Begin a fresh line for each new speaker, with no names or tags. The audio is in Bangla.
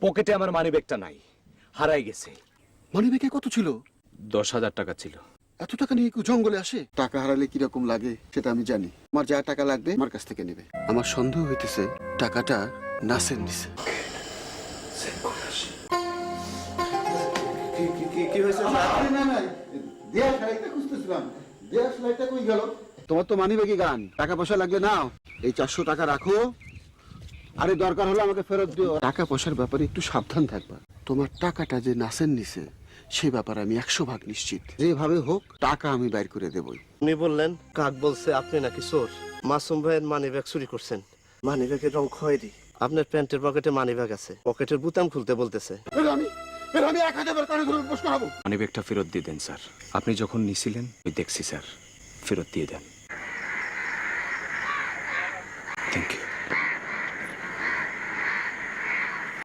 পকেটে আমার মানিব্যাগটা নাই, হারাই গেছে।
মানিব্যাগে কত ছিল?
10,000 টাকা ছিল।
এত টাকা নিয়ে কেউ জঙ্গলে আসে? টাকা হারালে কিরকম লাগে সেটা আমি জানি। আমার যা টাকা লাগবে আমার কাছ থেকে নেবে। আমার সন্দেহ হইতেছে টাকাটা নাসের নিছে। তোমার তো মানিব্যাগে গান, টাকা পয়সা লাগবে নাও। এই 400 টাকা রাখো, আরে দরকার হলে আমাকে ফেরত দিও। টাকা পয়সার ব্যাপারে একটু সাবধান থাকবা। তোমার টাকাটা যে নাসের নিছে সে ব্যাপারে আমি 100 ভাগ নিশ্চিত। যেভাবে হোক টাকা আমি বাইর করে দেবই।
উনি বললেন কাক বলছে আপনি নাকি চোর, মাসুম ভাইয়ের মানিব্যাগ চুরি করছেন। মানিব্যাগের রং খয়েরি, আপনার প্যান্টের পকেটে মানিব্যাগ আছে, পকেটের বুতাম খুলতে বলতেছে।
আমি 1000 বার কানে ধরে বস করাবো।
মানিব্যাগটা ফেরত দিয়ে দেন স্যার। আপনি যখন নিছিলেন ওই দেখছি স্যার, ফেরত দিয়ে দেন।